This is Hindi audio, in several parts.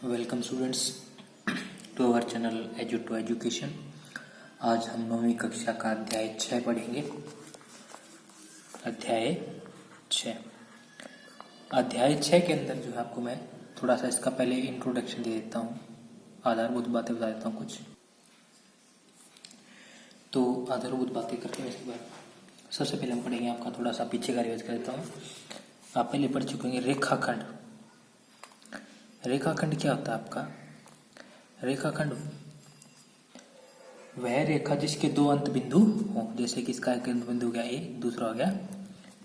Welcome students to our channel Edu to Education. आज हम 9वीं कक्षा का अध्याय 6 पढ़ेंगे। अध्याय 6 के अंदर जो है आपको मैं थोड़ा सा इसका पहले इंट्रोडक्शन दे देता हूँ, आधारभूत बातें बता देता हूँ कुछ। तो आधारभूत बातें करते हैं इसके बाद सबसे पहले हम पढ़ेंगे, आपका थोड़ा सा पीछे का रिवाइज कर देता हूँ। आप पहले पढ़ चुके होंगे रेखाखंड। रेखाखंड क्या होता है आपका? रेखाखंड वह रेखा जिसके दो अंत बिंदु हो, जैसे कि इसका एक अंत बिंदु हो गया ए, दूसरा हो गया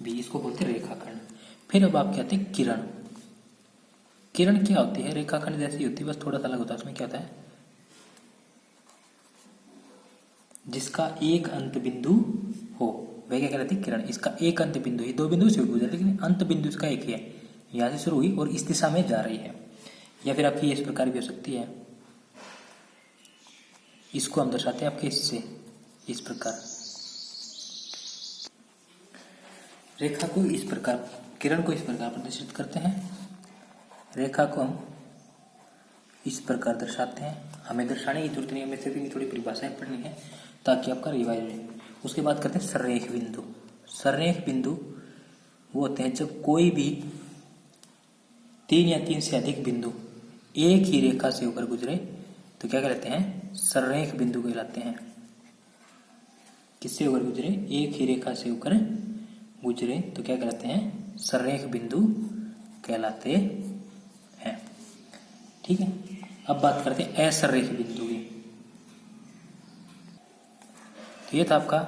बी, इसको बोलते हैं रेखाखंड। फिर अब आप कहते हैं किरण। किरण क्या होती है? रेखाखंड जैसी होती है, बस थोड़ा सा अलग होता है। उसमें क्या होता है? जिसका एक अंत बिंदु हो वह क्या कहलाती है? किरण। इसका एक अंत बिंदु, ये दो बिंदु से गुजर, लेकिन अंत बिंदु इसका एक ही है, यहाँ से शुरू हुई और इस दिशा में जा रही है। या फिर आपकी इस प्रकार भी हो सकती है, इसको हम दर्शाते हैं आपके इससे, इस प्रकार। रेखा को इस प्रकार, किरण को इस प्रकार प्रदर्शित करते हैं। रेखा को हम इस प्रकार दर्शाते हैं। हमें दर्शाने की जरूरत नहीं है, हमें सिर्फ इनकी थोड़ी परिभाषाएं पढ़नी है ताकि आपका रिवाइज रहे। उसके बाद करते हैं सररेख बिंदु। सररेख बिंदु वो होते हैं जब कोई भी 3 या 3 से अधिक बिंदु एक ही रेखा से होकर गुजरे तो क्या कहलाते हैं? सररेख बिंदु कहलाते हैं। किससे होकर गुजरे? एक ही रेखा से होकर गुजरे तो क्या कहलाते हैं? सररेख बिंदु कहलाते हैं। ठीक है, अब बात करते हैं असररेख बिंदु की। तो ये था आपका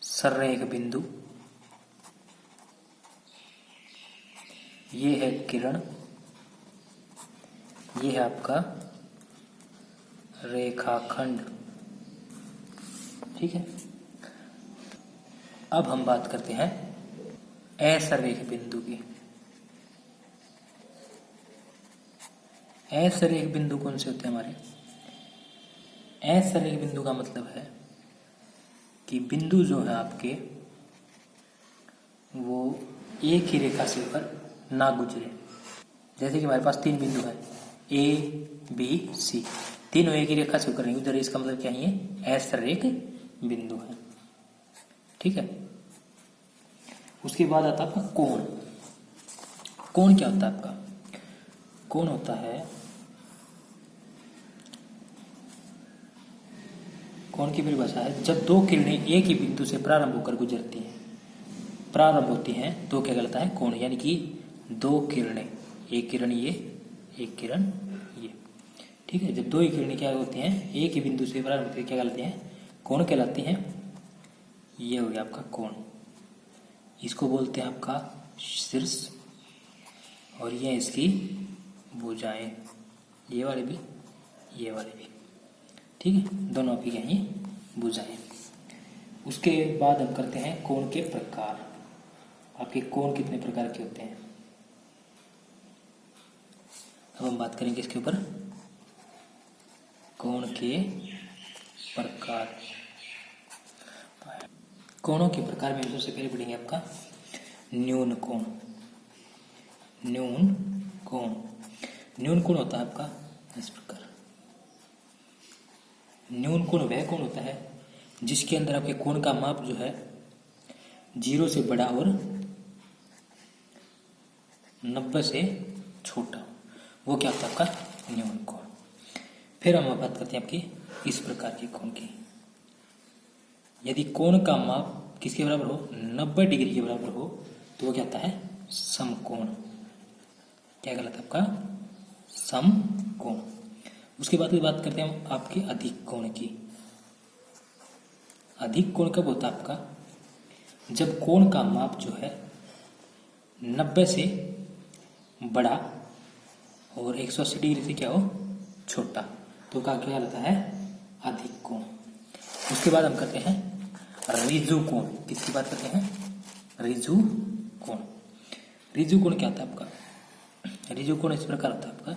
सररेख बिंदु, ये है किरण, ये है आपका रेखाखंड। ठीक है, अब हम बात करते हैं असररेख बिंदु की। असररेख बिंदु कौन से होते हैं हमारे? असररेख बिंदु का मतलब है कि बिंदु जो है आपके वो एक ही रेखा से होकर ना गुजरे। जैसे कि हमारे पास 3 बिंदु है, ए बी सी, तीनों एक ही रेखा से होकर नहीं गुजरे, इसका मतलब क्या है? असररेख बिंदु है। ठीक है, उसके बाद आता है आपका कोण। कोण क्या होता है आपका? कोण होता है, कोण की परिभाषा है जब दो किरणें एक ही बिंदु से प्रारंभ होकर गुजरती हैं, प्रारंभ होती हैं तो क्या कहलाता है? कोण। यानी कि दो किरणें, एक किरण ये, एक किरण ये। ठीक है, जब दो ही किरणें क्या होती हैं? एक ही बिंदु से प्रारंभ होती है, क्या कहलाती हैं? कोण कहलाती हैं। ये हो गया आपका कोण। इसको बोलते हैं आपका शीर्ष, और ये इसकी भुजाएं, ये वाले भी, ये वाले भी। ठीक है, दोनों आपकी क्या है? भुजाएं। उसके बाद हम करते हैं कोण के प्रकार। आपके कोण कितने प्रकार के होते हैं? अब हम बात करेंगे इसके ऊपर, कोण के प्रकार। कोणों के प्रकार में सबसे पहले पढ़ेंगे आपका न्यून कोण। न्यून कोण, न्यून कोण होता है आपका इस प्रकार। न्यून कोण वह कोण होता है जिसके अंदर आपके कोण का माप जो है 0 से बड़ा और 90 से छोटा, वो क्या होता है आपका? न्यून कोण। फिर हम बात करते हैं आपकी इस प्रकार के कोण की। यदि कोण का माप किसके बराबर हो? 90 डिग्री के बराबर हो तो वो क्या होता है? समकोण। क्या कहलाता है आपका? समकोण। उसके बाद बात करते हैं हम आपके अधिक कोण की। अधिक कोण कब होता है आपका? जब कोण का माप जो है 90 से बड़ा और 180 डिग्री से क्या हो? छोटा, तो क्या कहलाता है? अधिक कोण। उसके बाद हम करते हैं ऋजु कोण। किसकी बात करते हैं? ऋजु कोण। ऋजु कोण क्या होता है आपका? ऋजु कोण इस प्रकार होता है आपका,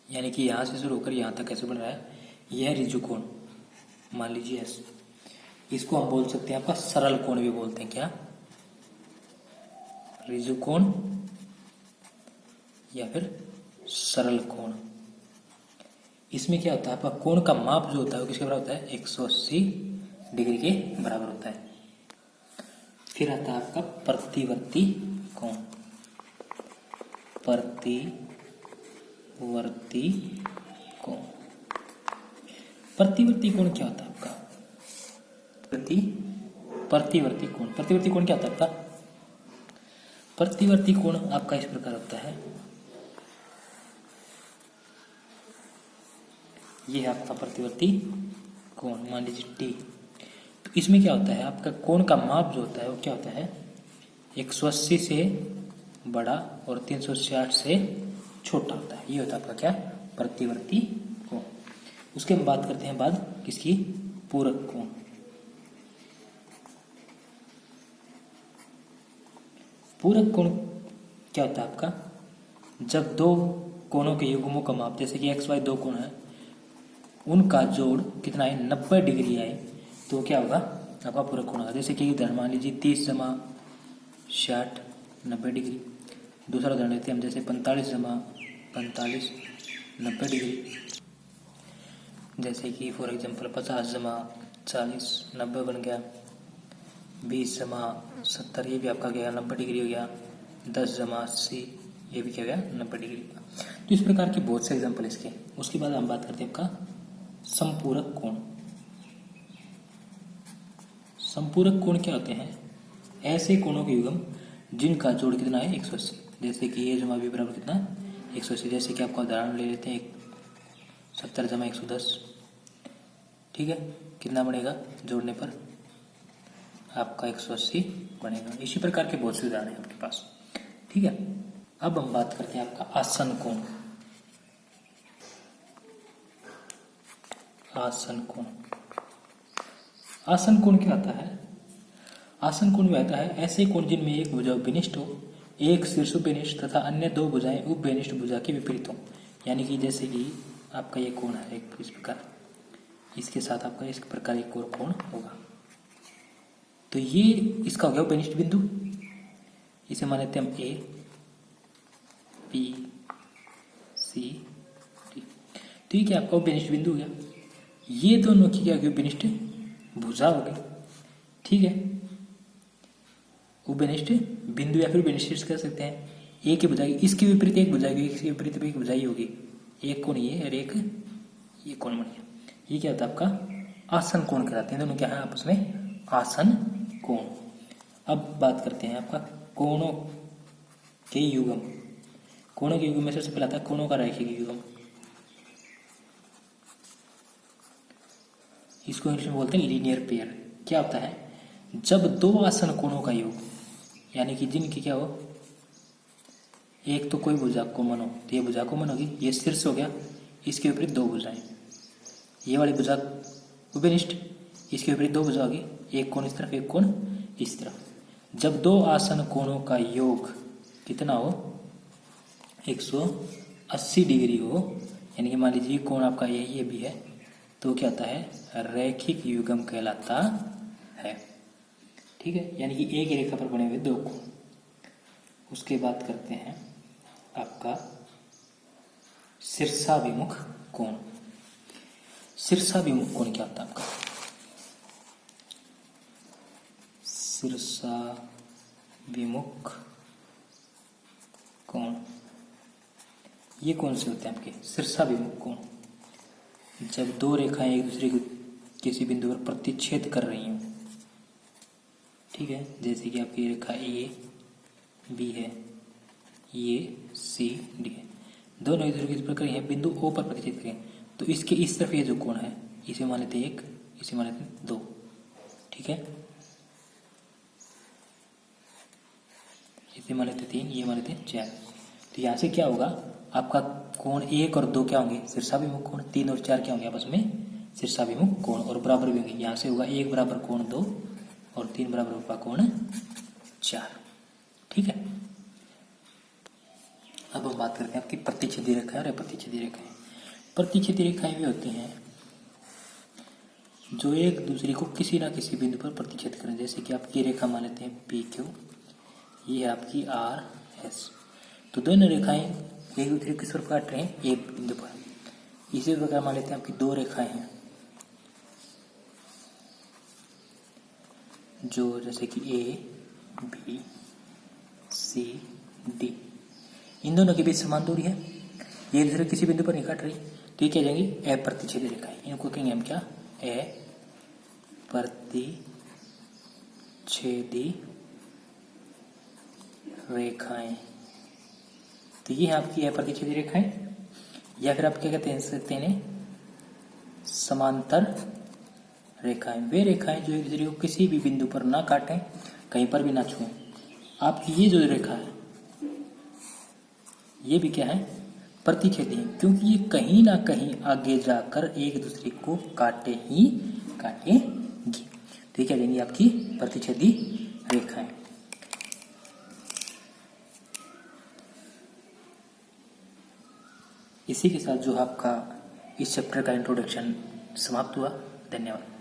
यानी कि यहां से शुरू होकर यहां तक कैसे बन रहा है? यह ऋजु कोण मान लीजिए। इसको हम बोल सकते हैं आपका सरल कोण भी बोलते हैं। क्या? ऋजु कोण या फिर सरल कोण। इसमें क्या होता है, आपका कोण का माप जो होता है वो किसके बराबर होता है, 180 डिग्री के बराबर होता है। फिर आता है आपका प्रतिवर्ती कोण। प्रतिवर्ती कोण, प्रतिवर्ती कोण क्या होता है आपका, प्रतिवर्ती कोण, प्रतिवर्ती कोण क्या होता है आपका, प्रतिवर्ती कोण आपका इस प्रकार होता है, ये है आपका प्रतिवर्ती कोण, मान लीजिए टी। तो इसमें क्या होता है, आपका कोण का माप जो होता है वो क्या होता है, 180 से बड़ा और 360 से छोटा होता है। ये होता है आपका क्या, प्रतिवर्ती कोण। उसके हम बात करते हैं बाद किसकी, पूरक कोण। पूरक कोण क्या होता है आपका, जब दो कोणों के युग्मों का माप, जैसे कि XY दो कोण है, उनका जोड़ कितना है, 90 डिग्री आए तो क्या होगा, आपका पूरक कोण होगा। जैसे कि इधर मान लीजिए 30 जमा 60 90 डिग्री। दूसरा उदाहरण लेते हैं हम, जैसे 45 जमा 45 90 डिग्री। जैसे कि फॉर एग्जांपल 50 जमा 40 90 बन गया। 20 जमा 70 ये भी आपका क्या 90 डिग्री हो गया। 10 जमा 80 ये भी क्या हो गया 90 डिग्री। तो इस प्रकार के बहुत से एग्जाम्पल इसके। उसके बाद हम बात करते हैं आपका संपूरक कोण। संपूरक कोण क्या होते हैं, ऐसे कोणों के युग्म जिनका जोड़ कितना है 180। जैसे कि ये जमा भी बराबर कितना 180। जैसे कि आपका उदाहरण ले लेते हैं 70 जमा 110, ठीक है, कितना बनेगा जोड़ने पर आपका 180 बनेगा। इसी प्रकार के बहुत से उदाहरण हैं आपके पास, ठीक है। अब हम बात करते हैं आपका आसन कोण। आसन कोण, आसन कोण क्या होता है, आसन कोण में आता है ऐसे कोण जिनमें एक भुजा उपविष्ट हो, एक शीर्ष उपविष्ट तथा अन्य दो भुजाएं उपविष्ट भुजा के विपरीत हो। यानी कि जैसे कि आपका ये कोण है एक इस प्रकार, इसके साथ आपका इस प्रकार एक और कोण होगा, तो ये इसका हो गया उपविष्ट बिंदु। इसे मान लेते हैं हम ए बी सी डी। तो ये क्या आपका उपविष्ट बिंदु हो गया। ये दोनों की क्या उपविष्ट भुजा हो गई, ठीक है। उपविष्ट बिंदु या फिर उपविष्ट कह सकते हैं। एक ही भुजा, इसके विपरीत एक भुजा होगी, इसके विपरीत एक भुजा ही होगी। एक कोण ये और एक ये कोण बन गया। ये क्या होता है आपका आसन कोण कहलाते हैं। दोनों क्या है आपस में आसन कोण। अब बात करते हैं आपका कोणों के युग्म। कोणों के युग्म में सबसे पहला आता है कोणों का रैखिक युग्म। इसको इंग्लिश में बोलते हैं लीनियर पेयर। क्या होता है, जब दो आसन कोणों का योग, यानी कि जिनकी क्या हो, एक तो कोई भुजा कॉमन हो, तो ये भुजा कॉमन होगी, ये शीर्ष हो गया, इसके विपरीत दो भुजाएं, ये वाली भुजा उपनिष्ठ, इसके विपरीत दो भुजा होगी, एक कोण इस तरफ एक कोण इस तरफ। जब दो आसन कोणों का योग कितना हो 180 डिग्री हो, यानी कि मान लीजिए कोण आपका ये भी है, तो क्या होता है रैखिक युग्म कहलाता है, ठीक है। यानी कि एक ही रेखा पर बने हुए दो कोण। उसके बाद करते हैं आपका शीर्षाभिमुख कोण। शीर्षाभिमुख कोण क्या होता है आपका, शीर्षाभिमुख कोण, ये कौन से होते हैं आपके शीर्षाभिमुख कोण, जब दो रेखाएं एक दूसरे को किसी बिंदु पर प्रतिच्छेद कर रही हों, ठीक है। जैसे कि आपकी रेखा ए बी है, ये सी डी है, दोनों एक दूसरे को इस प्रकार यह बिंदु ओ पर प्रतिच्छेद करें, तो इसके इस तरफ ये जो कोण है इसे मान लेते एक, इसे मान लेते दो, ठीक है। इसे मान लेते तीन, ये मान लेते चार। तो यहाँ से क्या होगा आपका कोण एक और दो क्या होंगे शीर्षाभिमुख कोण, तीन और चार क्या होंगे आपस में शीर्षाभिमुख कोण और बराबर भी होंगे। यहाँ से होगा एक बराबर कोण दो और तीन बराबर होगा कोण चार, ठीक है। अब हम बात करते हैं आपकी प्रतिच्छेदी रेखा और अप्रतिच्छेदी रेखाएं। प्रतिच्छेदी रेखाएं वे होती हैं जो एक दूसरे को किसी ना किसी बिंदु पर प्रतिच्छेद करें। जैसे कि आपकी रेखा मान लेते हैं पी क्यू, ये है आपकी आर एस। तो दोनों रेखाएं एक दूसरे किस पर काट रहे हैं, एक बिंदु पर। इसी प्रकार मान लेते हैं आपकी दो रेखाएं हैं जो जैसे कि ए बी सी डी, इन दोनों के बीच समान दूरी है, ये दूसरे किसी बिंदु पर नहीं काट रही, तो ये क्या जाएंगी अप्रतिच्छेदी रेखाएं। इनको कहेंगे हम क्या, अप्रतिच्छेदी रेखाएं। तो ये है आपकी अप्रतिच्छेदी रेखाएं, या फिर आप क्या कहते हैं सकते हैं समांतर रेखाएं। वे रेखाएं जो एक दूसरे को किसी भी बिंदु पर ना काटें, कहीं पर भी ना छुएं। आपकी ये जो रेखा है ये भी क्या है, प्रतिच्छेदी है, क्योंकि ये कहीं ना कहीं आगे जाकर एक दूसरे को काटेंगी। तो ये क्या देंगी आपकी प्रतिच्छेदी रेखाएं। इसी के साथ जो आपका इस चैप्टर का इंट्रोडक्शन समाप्त हुआ। धन्यवाद।